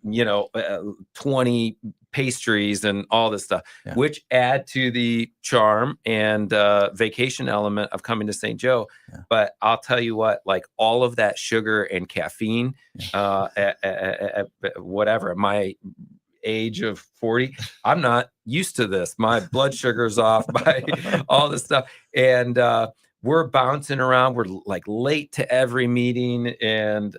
20 pastries and all this stuff, which add to the charm and vacation element of coming to St. Joe. But I'll tell you what, like all of that sugar and caffeine, at whatever, at my age of 40, I'm not used to this. My blood sugar's off by all this stuff. And we're bouncing around. We're like late to every meeting, and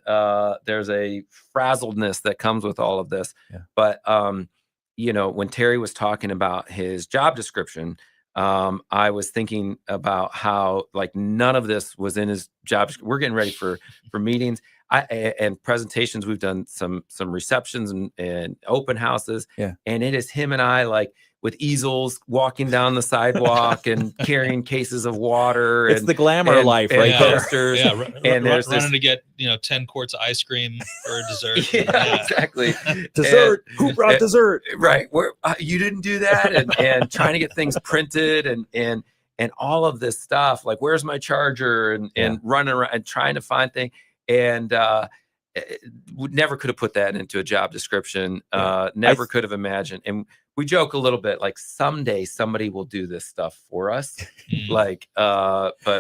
there's a frazzledness that comes with all of this. But when Terry was talking about his job description, I was thinking about how like none of this was in his job. We're getting ready for meetings and presentations. We've done some receptions and open houses, and it is him and I like with easels walking down the sidewalk and carrying cases of water. It's the glamour life, right? Posters. And there's running to get 10 quarts of ice cream for dessert. Exactly. Dessert. Who brought dessert? Right. Where you didn't do that, and trying to get things printed and all of this stuff. Like, where's my charger? And running around and trying to find things. And we never could have put that into a job description. Never could have imagined. And we joke a little bit like someday somebody will do this stuff for us. But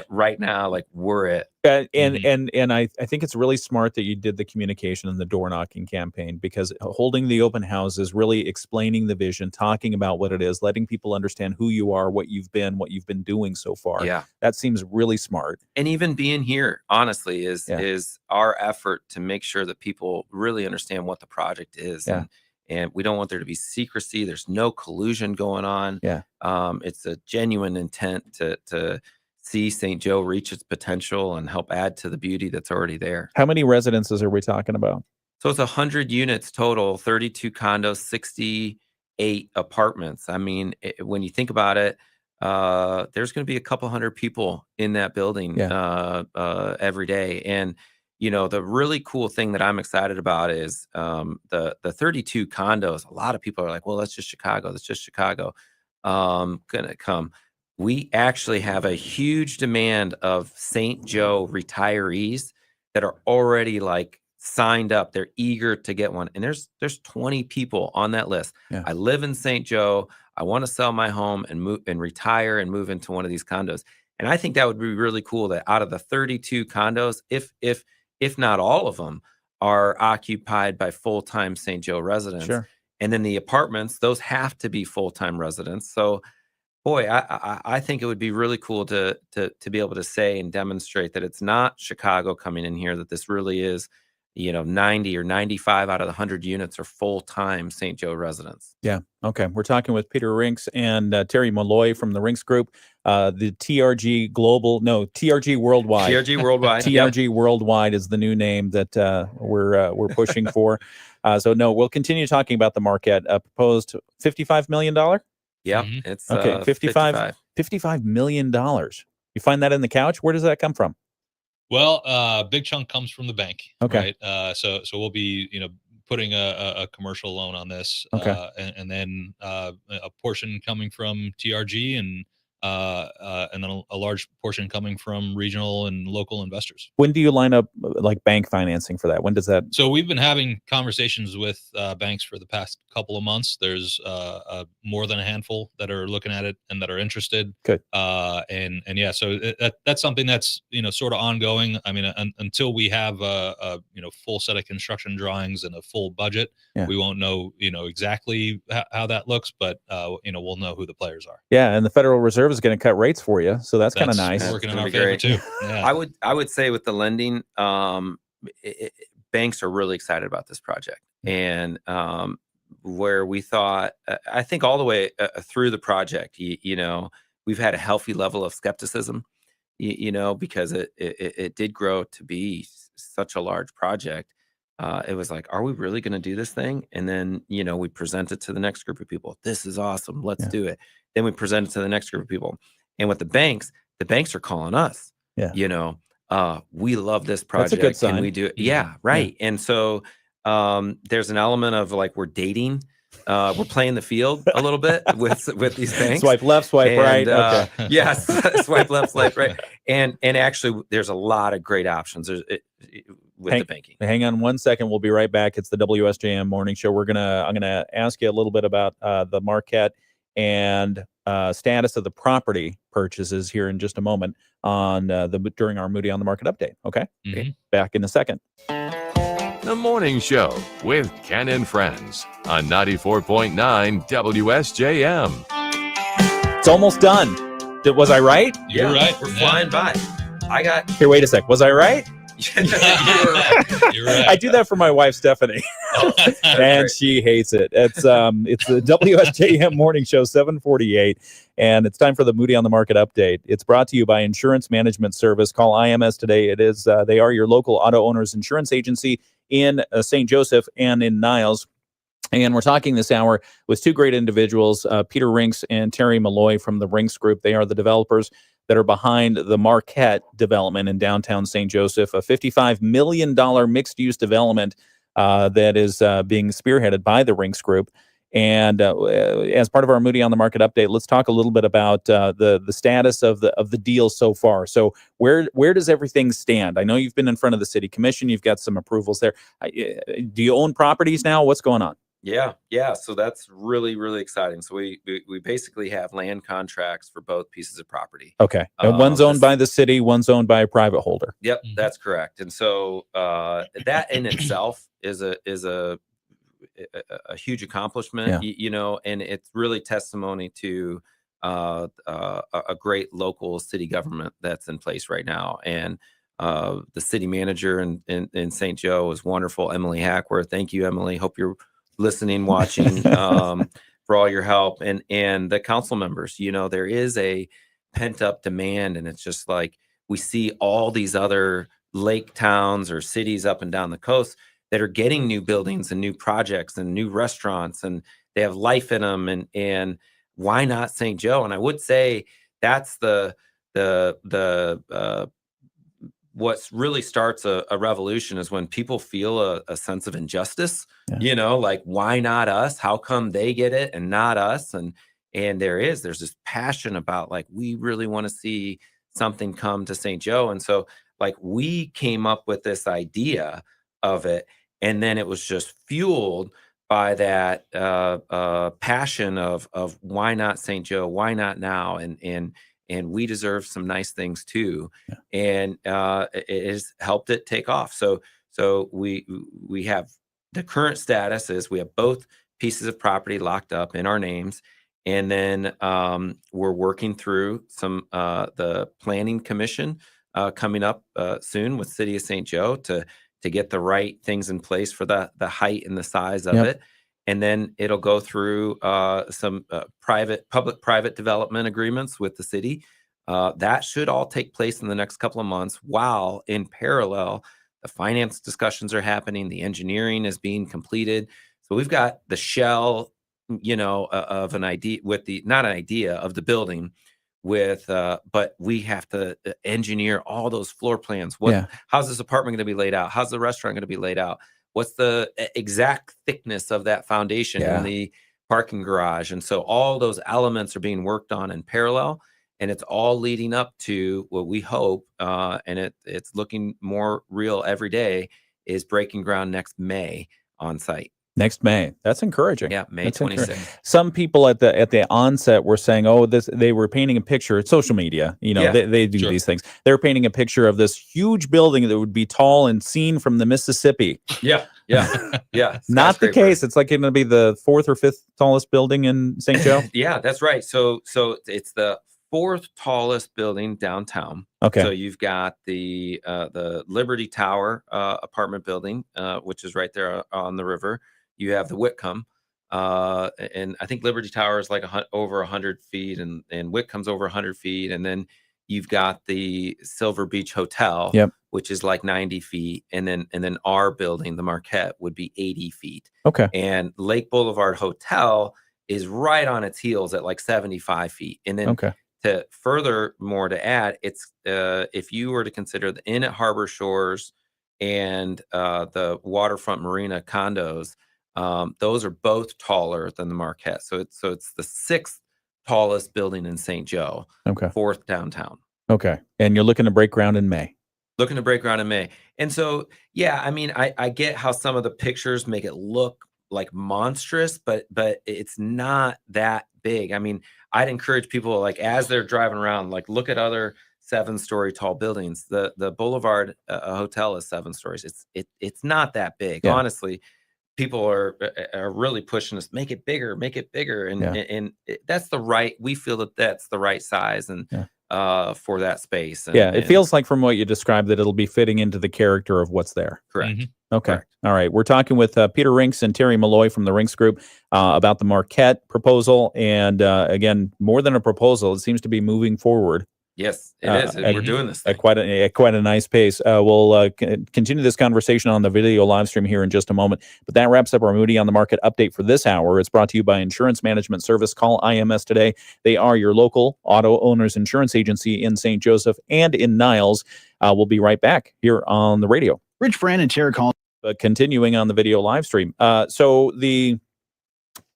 right now, like we're it. And I think it's really smart that you did the communication and the door knocking campaign, because holding the open house is really explaining the vision, talking about what it is, letting people understand who you are, what you've been doing so far. Yeah. That seems really smart. And even being here, honestly, is our effort to make sure that people really understand what the project is. Yeah. And we don't want there to be secrecy. There's no collusion going on. Yeah. It's a genuine intent to see St. Joe reach its potential and help add to the beauty that's already there. How many residences are we talking about? So it's 100 units total, 32 condos, 68 apartments. I mean, when you think about it, there's going to be a couple hundred people in that building every day. And the really cool thing that I'm excited about is the 32 condos. A lot of people are like, well, that's just Chicago. That's just Chicago. Gonna come. We actually have a huge demand of St. Joe retirees that are already like signed up. They're eager to get one. And there's 20 people on that list. Yeah. I live in St. Joe. I want to sell my home and move and retire and move into one of these condos. And I think that would be really cool that out of the 32 condos, if not all of them are occupied by full-time St. Joe residents. Sure. And then the apartments, those have to be full-time residents. So boy, I think it would be really cool to be able to say and demonstrate that it's not Chicago coming in here, that this really is, 90 or 95 out of the 100 units are full-time St. Joe residents. Yeah. Okay. We're talking with Peter Rinks and Terry Malloy from the Rinks Group, the TRG Worldwide. TRG Worldwide. TRG Worldwide is the new name that we're pushing for. So no, we'll continue talking about the Marquette proposed $55 million. Yeah, it's okay. $55 million. You find that in the couch? Where does that come from? Well, big chunk comes from the bank. Okay. Right? So we'll be, putting a commercial loan on this. Okay. And then a portion coming from TRG and then a large portion coming from regional and local investors. When do you line up like bank financing for that? When does that? So we've been having conversations with banks for the past couple of months. There's more than a handful that are looking at it and that are interested. Good. And yeah, so that's something that's sort of ongoing. I mean, until we have a full set of construction drawings and a full budget, we won't know exactly how that looks, but we'll know who the players are. Yeah, and the Federal Reserve is going to cut rates for you, so that's kind of nice. Working in our favor too. Yeah. I would say with the lending, banks are really excited about this project, and where we thought, I think all the way through the project, we've had a healthy level of skepticism, because it did grow to be such a large project. It was like, are we really going to do this thing? And then, we present it to the next group of people. This is awesome. Let's do it. Then we present it to the next group of people. And with the banks are calling us. Yeah. We love this project. That's a good sign. Can we do it? Yeah. Right. Yeah. And so there's an element of like we're dating. We're playing the field a little bit with these banks. Swipe left, swipe right. Okay. Yes. Swipe left, swipe right. And actually, there's a lot of great options with the banking. Hang on one second. We'll be right back. It's the WSJM Morning Show. I'm gonna ask you a little bit about the Marquette and status of the property purchases here in just a moment on during our Moody on the Market update. Okay. Mm-hmm. Back in a second. The Morning Show with Ken and Friends on 94.9 WSJM. It's almost done. Was I right? You're right. We're flying by. Here, wait a sec. Was I right? You're right. You're right. I do that for my wife, Stephanie. And she hates it. It's the WSJM Morning Show, 748, and it's time for the Moody on the Market update. It's brought to you by Insurance Management Service. Call IMS today. It is they are your local auto owners insurance agency in St. Joseph and in Niles. And we're talking this hour with two great individuals, Peter Rinks and Terry Malloy from the Rinks Group. They are the developers that are behind the Marquette development in downtown St. Joseph, a $55 million mixed-use development that is being spearheaded by the Rinks Group. And as part of our Moody on the Market update, let's talk a little bit about the status of the deal so far. So where does everything stand? I know you've been in front of the city commission. You've got some approvals there. Do you own properties now? What's going on? Yeah. So that's really, really exciting. So we basically have land contracts for both pieces of property. Okay. And one's owned This- by the city, one's owned by a private holder. Yep, that's correct. And so that in itself is a huge accomplishment, Yeah. you know, and it's really testimony to a great local city government that's in place right now. And the city manager in St. Joe is wonderful, Emily Hackworth. Thank you, Emily. Hope you're listening, watching, for all your help. And the council members, you know, there is a pent up demand, and it's just like we see all these other lake towns or cities up and down the coast that are getting new buildings and new projects and new restaurants, and they have life in them. And why not St. Joe? And I would say that's the what really starts a revolution is when people feel a sense of injustice. Yeah. You know, like, why not us? How come they get it and not us? And there's this passion about, like, we really want to see something come to St. Joe. And so, like, we came up with this idea of it, and then it was just fueled by that passion of why not St. Joe? Why not now? And we deserve some nice things too. And it has helped it take off. So we have the current status is we have both pieces of property locked up in our names. And then we're working through some the planning commission coming up soon with City of St. Joe to get the right things in place for the height and the size of it. And then it'll go through some public-private development agreements with the city. That should all take place in the next couple of months, while in parallel, the finance discussions are happening, the engineering is being completed. So we've got the shell, you know, of an idea with not an idea of the building with, but we have to engineer all those floor plans. How's this apartment going to be laid out? How's the restaurant going to be laid out? What's the exact thickness of that foundation in the parking garage? And so all those elements are being worked on in parallel, and it's all leading up to what we hope, and it's looking more real every day, is breaking ground next May on site. Next May. That's encouraging. Yeah, May That's 26th. Some people at the onset were saying, "Oh, they were painting a picture." It's social media, you know, they do these things. They're painting a picture of this huge building that would be tall and seen from the Mississippi. Yeah. Not the case. It's like going to be the 4th or 5th tallest building in St. Joe. Yeah, that's right. So it's the 4th tallest building downtown. Okay. So you've got the Liberty Tower apartment building, which is right there on the river. You have the Whitcomb, and I think Liberty Tower is like over 100 feet, and Whitcomb's over 100 feet, and then you've got the Silver Beach Hotel, which is like 90 feet, and then our building, the Marquette, would be 80 feet. Okay. And Lake Boulevard Hotel is right on its heels at like 75 feet, and then to furthermore to add, it's if you were to consider the Inn at Harbor Shores and the waterfront marina condos. Those are both taller than the Marquette. So it's the 6th tallest building in St. Joe. Okay. 4th downtown. Okay. And you're looking to break ground in May. Looking to break ground in May. And so, yeah, I mean, I get how some of the pictures make it look like monstrous, but it's not that big. I mean, I'd encourage people, like, as they're driving around, like, look at other 7-story tall buildings. The Boulevard Hotel is 7 stories. It's not that big, honestly. People are really pushing us, make it bigger, and that's we feel that's the right size and for that space. And, it feels like from what you described that it'll be fitting into the character of what's there. Correct. Okay. Correct. All right. We're talking with Peter Rinks and Terry Malloy from the Rinks Group about the Marquette proposal, and again, more than a proposal, it seems to be moving forward. Yes, it is. We're doing this thing. At quite a nice pace. We'll continue this conversation on the video live stream here in just a moment. But that wraps up our Moody on the Market update for this hour. It's brought to you by Insurance Management Service. Call IMS today. They are your local auto owners insurance agency in St. Joseph and in Niles. We'll be right back here on the radio. Rich Brand and Tara Collins. Continuing on the video live stream. At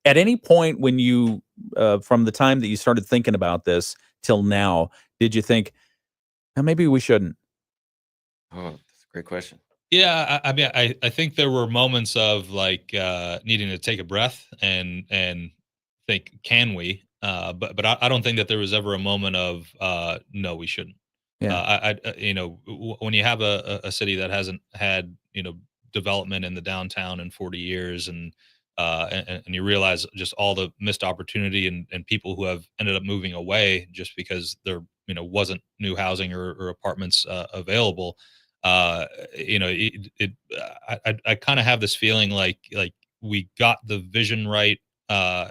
any point when you, from the time that you started thinking about this till now, did you think, maybe we shouldn't? Oh, that's a great question. Yeah, I mean, I think there were moments of like needing to take a breath and think, can we? But I don't think that there was ever a moment of no, we shouldn't. Yeah. When you have a city that hasn't had development in the downtown in 40 years, and you realize just all the missed opportunity and people who have ended up moving away just because there wasn't new housing or apartments available. uh I kind of have this feeling like we got the vision right,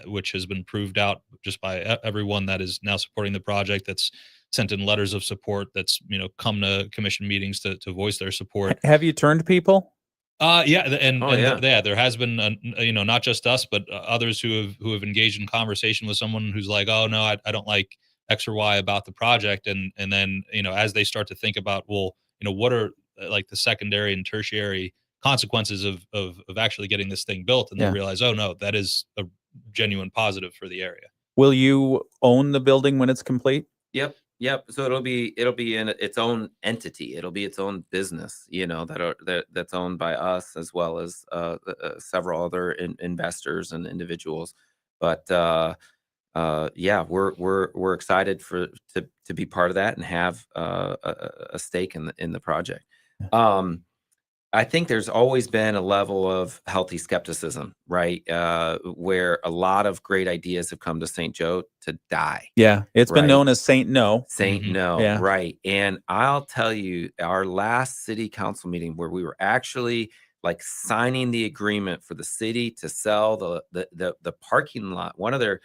which has been proved out just by everyone that is now supporting the project, that's sent in letters of support, that's come to commission meetings to voice their support. Have you turned people? Yeah, and Oh, and yeah. yeah, there has been, not just us, but others who have engaged in conversation with someone who's like, oh no, I don't like X or Y about the project, and then as they start to think about, well, what are like the secondary and tertiary consequences of actually getting this thing built, and they Yeah. realize, oh no, that is a genuine positive for the area. Will you own the building when it's complete? Yep. So it'll be in its own entity. It'll be its own business, that's owned by us as well as several other investors and individuals. But yeah, we're excited to be part of that and have a stake in the project. I think there's always been a level of healthy skepticism, right? Where a lot of great ideas have come to St. Joe to die. Yeah, it's been Right. known as Saint No. Saint No, Yeah. right. And I'll tell you, our last city council meeting where we were actually like signing the agreement for the city to sell the parking lot, one of their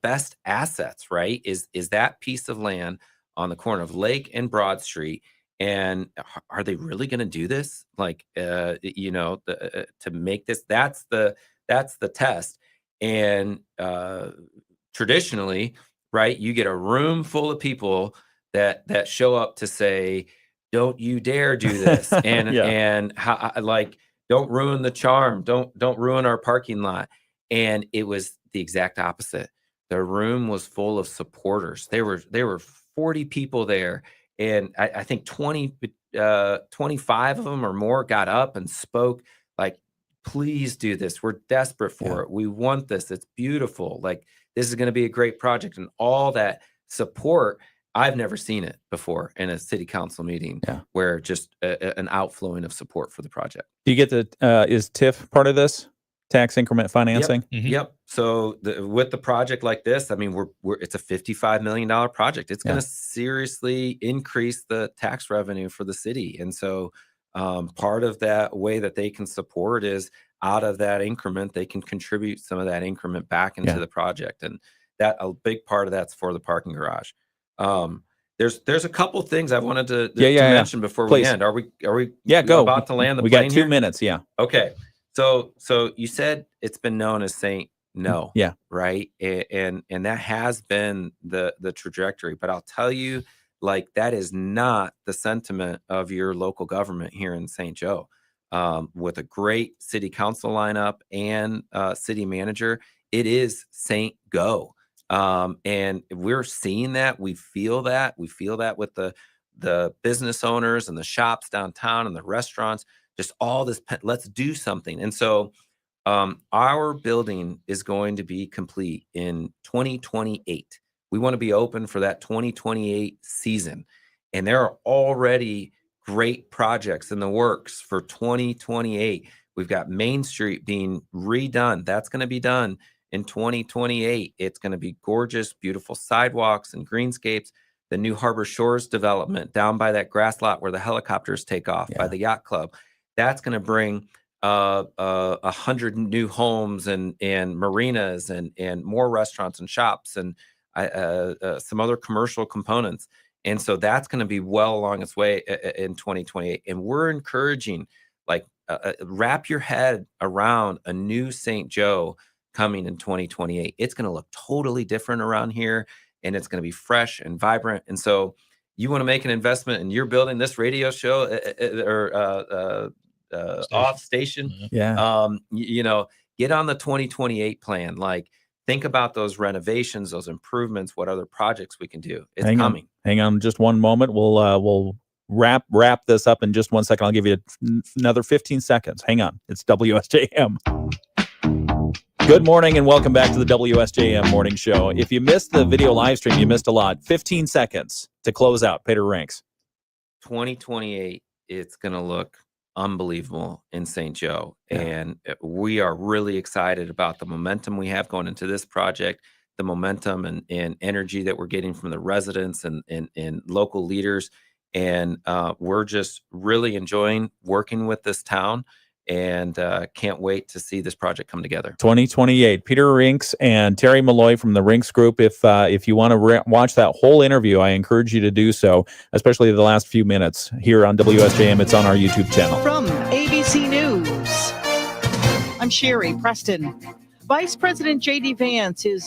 best assets, right, is that piece of land on the corner of Lake and Broad Street. And are they really going to do this? Like, to make this, that's the test. And traditionally, right, you get a room full of people that show up to say, don't you dare do this. And Yeah. and how, like, don't ruin the charm, don't ruin our parking lot. And it was the exact opposite. The room was full of supporters. There were 40 people there, and I think 25 of them or more got up and spoke like, please do this, we're desperate for it, we want this, it's beautiful, like, this is going to be a great project. And all that support, I've never seen it before in a city council meeting. Yeah. Where just an outflowing of support for the project. Do you get the is TIF part of this? Tax increment financing? Yep. So with the project like this, I mean, it's a $55 million project. It's going to seriously increase the tax revenue for the city. And so part of that way that they can support is out of that increment, they can contribute some of that increment back into the project. And that a big part of that's for the parking garage. There's a couple things I wanted to mention before we end. Are we go. about to land the we plane got 2 here? minutes. Yeah. Okay. So you said it's been known as Saint No. Yeah. Right. And that has been the trajectory. But I'll tell you, like, that is not the sentiment of your local government here in St. Joe. With a great city council lineup and city manager, it is Saint Go. And we're seeing that. We feel that. We feel that with the business owners and the shops downtown and the restaurants. Just all this, let's do something. And so our building is going to be complete in 2028. We want to be open for that 2028 season. And there are already great projects in the works for 2028. We've got Main Street being redone. That's going to be done in 2028. It's going to be gorgeous, beautiful sidewalks and greenscapes. The new Harbor Shores development down by that grass lot where the helicopters take off by the yacht club. That's going to bring 100 new homes and marinas and more restaurants and shops and some other commercial components. And so that's going to be well along its way in 2028. And we're encouraging, like, wrap your head around a new St. Joe coming in 2028. It's going to look totally different around here, and it's going to be fresh and vibrant. And so you want to make an investment in your building, this radio show or off station. Yeah. Get on the 2028 plan. Like, think about those renovations, those improvements, what other projects we can do. It's coming. Hang on just one moment. We'll wrap this up in just 1 second. I'll give you another 15 seconds. Hang on. It's WSJM. Good morning and welcome back to the WSJM Morning Show. If you missed the video live stream, you missed a lot. 15 seconds to close out. Peter Rinks. 2028, it's going to look unbelievable in St. Joe. Yeah. And we are really excited about the momentum we have going into this project, the momentum and energy that we're getting from the residents and local leaders. And we're just really enjoying working with this town and can't wait to see this project come together. 2028. Peter Rinks and Terry Malloy from the Rinks Group. If you want to watch that whole interview, I encourage you to do so, especially the last few minutes here on WSJM. It's on our YouTube channel. From ABC News, I'm Sherry Preston. Vice President J.D. Vance is